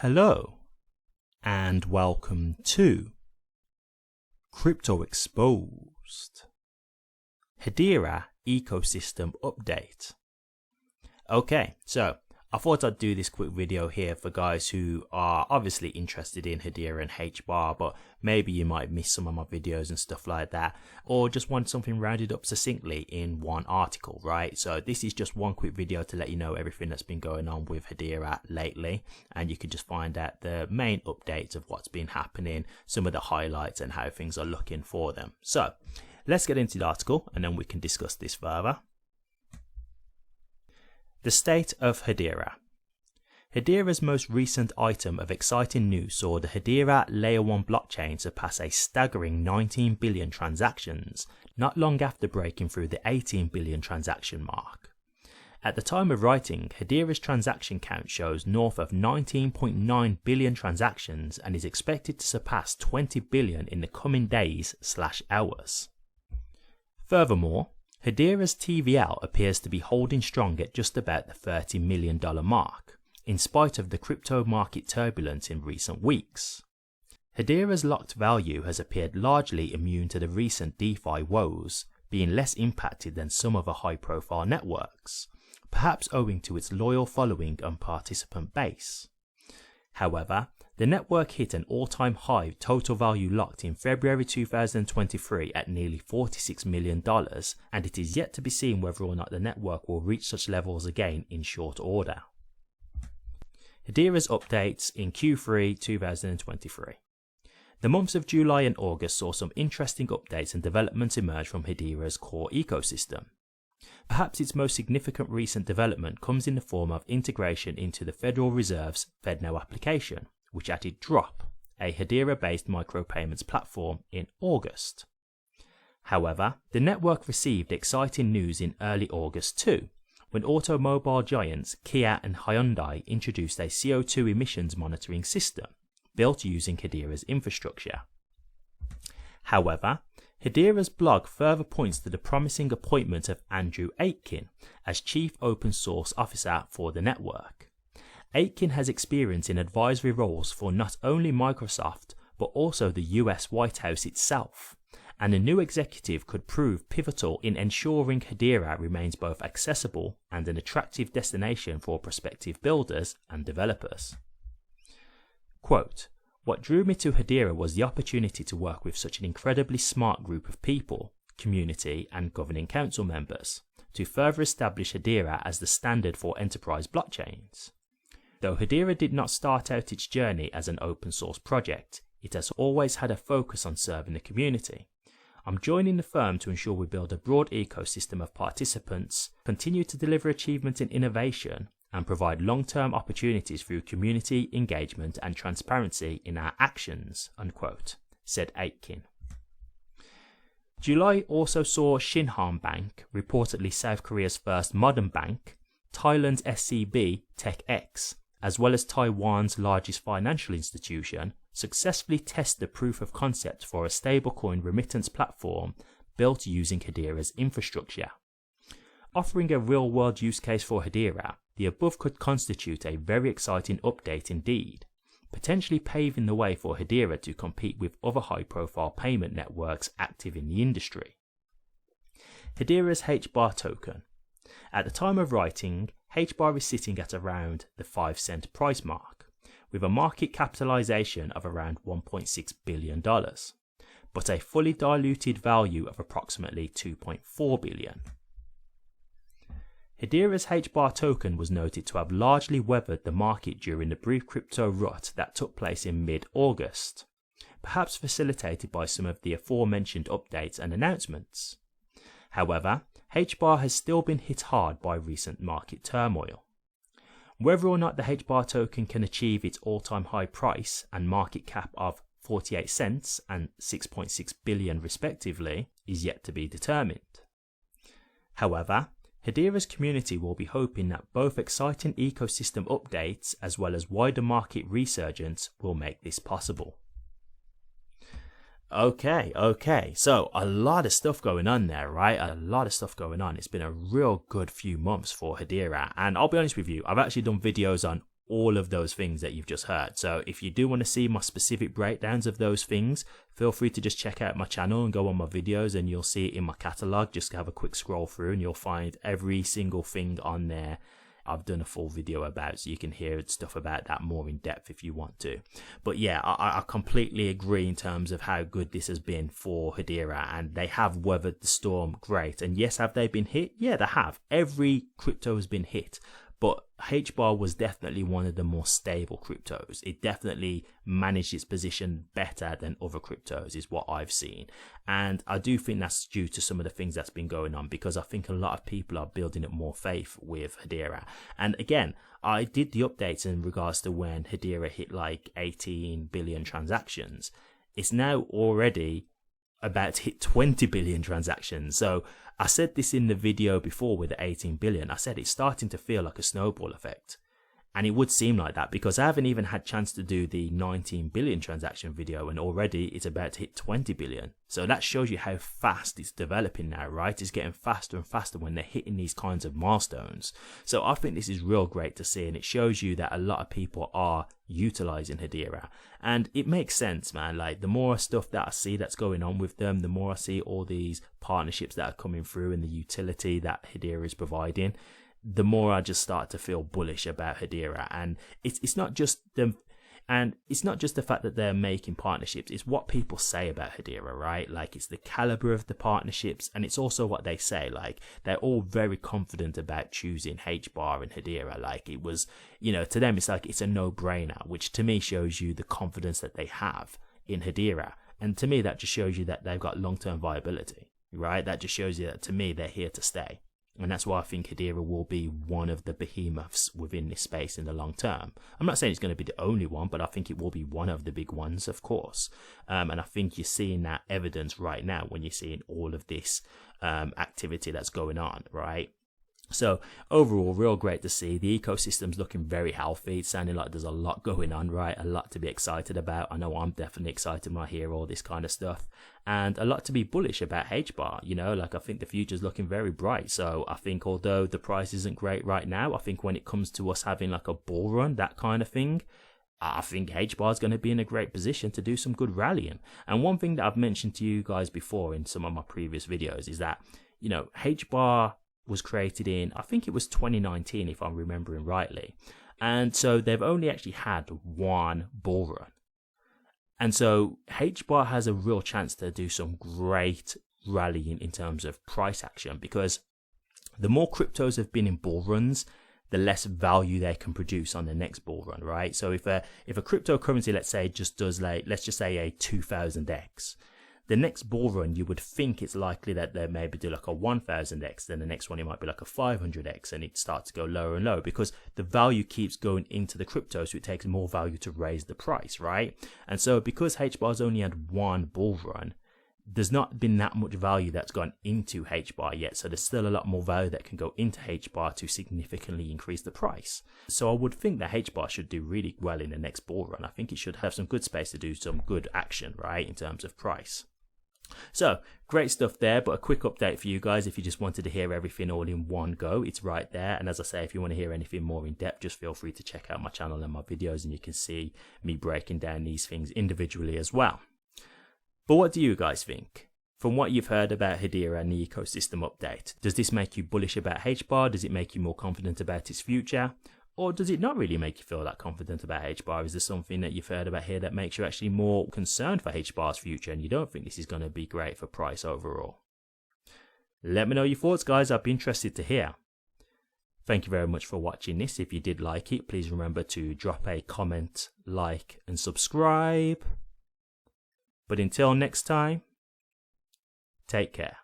Hello and welcome to Crypto Exposed Hedera Ecosystem Update. Okay, so I thought I'd do this quick video here for guys who are obviously interested in Hedera and HBAR, but maybe you might miss some of my videos and stuff like that, or just want something rounded up succinctly in one article, right? So this is just one quick video to let you know everything that's been going on with Hedera lately, and you can just find out the main updates of what's been happening, some of the highlights and how things are looking for them. So let's get into the article and then we can discuss this further. The state of Hedera. Hedera's most recent item of exciting news saw the Hedera Layer 1 blockchain surpass a staggering 19 billion transactions, not long after breaking through the 18 billion transaction mark. At the time of writing, Hedera's transaction count shows north of 19.9 billion transactions and is expected to surpass 20 billion in the coming days/hours. Furthermore, Hedera's TVL appears to be holding strong at just about the $30 million mark, in spite of the crypto market turbulence in recent weeks. Hedera's locked value has appeared largely immune to the recent DeFi woes, being less impacted than some other high-profile networks, perhaps owing to its loyal following and participant base. However, the network hit an all-time high total value locked in February 2023 at nearly $46 million, and it is yet to be seen whether or not the network will reach such levels again in short order. Hedera's updates in Q3 2023. The months of July and August saw some interesting updates and developments emerge from Hedera's core ecosystem. Perhaps its most significant recent development comes in the form of integration into the Federal Reserve's FedNow application, which added Drop, a Hedera-based micropayments platform, in August. However, the network received exciting news in early August too, when automobile giants Kia and Hyundai introduced a CO2 emissions monitoring system, built using Hedera's infrastructure. However, Hedera's blog further points to the promising appointment of Andrew Aitken as Chief Open Source Officer for the network. Aitken has experience in advisory roles for not only Microsoft but also the US White House itself, and a new executive could prove pivotal in ensuring Hedera remains both accessible and an attractive destination for prospective builders and developers. Quote, "What drew me to Hedera was the opportunity to work with such an incredibly smart group of people, community and governing council members, to further establish Hedera as the standard for enterprise blockchains. Though Hedera did not start out its journey as an open source project, it has always had a focus on serving the community. I'm joining the firm to ensure we build a broad ecosystem of participants, continue to deliver achievements in innovation, and provide long-term opportunities through community engagement and transparency in our actions," unquote, said Aitken. July also saw Shinhan Bank, reportedly South Korea's first modern bank, Thailand's SCB TechX, as well as Taiwan's largest financial institution, successfully test the proof of concept for a stablecoin remittance platform built using Hedera's infrastructure. Offering a real-world use case for Hedera, the above could constitute a very exciting update indeed, potentially paving the way for Hedera to compete with other high-profile payment networks active in the industry. Hedera's HBAR token. At the time of writing, HBAR is sitting at around the 5-cent price mark, with a market capitalization of around $1.6 billion, but a fully diluted value of approximately $2.4 billion. Hedera's HBAR token was noted to have largely weathered the market during the brief crypto rut that took place in mid-August, perhaps facilitated by some of the aforementioned updates and announcements. However, HBAR has still been hit hard by recent market turmoil. Whether or not the HBAR token can achieve its all-time high price and market cap of 48 cents and 6.6 billion respectively is yet to be determined. However, Hedera's community will be hoping that both exciting ecosystem updates as well as wider market resurgence will make this possible. Okay, so a lot of stuff going on there, right? A lot of stuff going on. It's been a real good few months for Hedera, and I'll be honest with you, I've actually done videos on all of those things that you've just heard. So if you do want to see my specific breakdowns of those things, feel free to just check out my channel and go on my videos, and you'll see it in my catalog. Just have a quick scroll through and you'll find every single thing on there I've done a full video about, so you can hear stuff about that more in depth if you want to. But yeah, I completely agree in terms of how good this has been for Hedera, and they have weathered the storm great. And yes, have they been hit? Yeah, they have. Every crypto has been hit, but HBAR was definitely one of the more stable cryptos. It definitely managed its position better than other cryptos, is what I've seen. And I do think that's due to some of the things that's been going on, because I think a lot of people are building up more faith with Hedera. And again, I did the updates in regards to when Hedera hit like 18 billion transactions. It's now already about to hit 20 billion transactions. So I said this in the video before with the 18 billion. I said it's starting to feel like a snowball effect. And it would seem like that, because I haven't even had a chance to do the 19 billion transaction video, and already it's about to hit 20 billion. So that shows you how fast it's developing now, right? It's getting faster and faster when they're hitting these kinds of milestones. So I think this is real great to see, and it shows you that a lot of people are utilizing Hedera. And it makes sense, man. Like, the more stuff that I see that's going on with them, the more I see all these partnerships that are coming through and the utility that Hedera is providing, the more I just start to feel bullish about Hedera. And it's not just them, and it's not just the fact that they're making partnerships, it's what people say about Hedera, right? Like, it's the caliber of the partnerships, and it's also what they say. Like, they're all very confident about choosing HBAR and Hedera. Like, it was, you know, to them it's like it's a no-brainer, which to me shows you the confidence that they have in Hedera. And to me, that just shows you that they've got long-term viability, right? That just shows you that, to me, they're here to stay. And that's why I think Hedera will be one of the behemoths within this space in the long term. I'm not saying it's going to be the only one, but I think it will be one of the big ones, of course. And I think you're seeing that evidence right now when you're seeing all of this activity that's going on, right? So overall, real great to see. The ecosystem's looking very healthy. It's sounding like there's a lot going on, right? A lot to be excited about. I know I'm definitely excited when I hear all this kind of stuff, and a lot to be bullish about HBAR. You know, like, I think the future's looking very bright. So I think although the price isn't great right now, I think when it comes to us having like a bull run, that kind of thing, I think HBAR is going to be in a great position to do some good rallying. And one thing that I've mentioned to you guys before in some of my previous videos is that, you know, HBAR was created in, I think it was 2019, if I'm remembering rightly. And so they've only actually had one bull run. And so HBAR has a real chance to do some great rallying in terms of price action, because the more cryptos have been in bull runs, the less value they can produce on the next bull run, right? So if a cryptocurrency, let's say, just does, like, let's just say a 2000x, the next bull run, you would think it's likely that they maybe do like a 1000x, then the next one it might be like a 500x, and it starts to go lower and lower because the value keeps going into the crypto, so it takes more value to raise the price, right? And so because HBAR's only had one bull run, there's not been that much value that's gone into HBAR yet, so there's still a lot more value that can go into HBAR to significantly increase the price. So I would think that HBAR should do really well in the next bull run. I think it should have some good space to do some good action, right, in terms of price. So great stuff there, but a quick update for you guys. If you just wanted to hear everything all in one go, it's right there. And as I say, if you want to hear anything more in depth, just feel free to check out my channel and my videos, and you can see me breaking down these things individually as well. But what do you guys think? From what you've heard about Hedera and the ecosystem update, does this make you bullish about HBAR? Does it make you more confident about its future? Or does it not really make you feel that confident about HBAR? Is there something that you've heard about here that makes you actually more concerned for HBAR's future, and you don't think this is going to be great for price overall? Let me know your thoughts, guys. I'd be interested to hear. Thank you very much for watching this. If you did like it, please remember to drop a comment, like, and subscribe. But until next time, take care.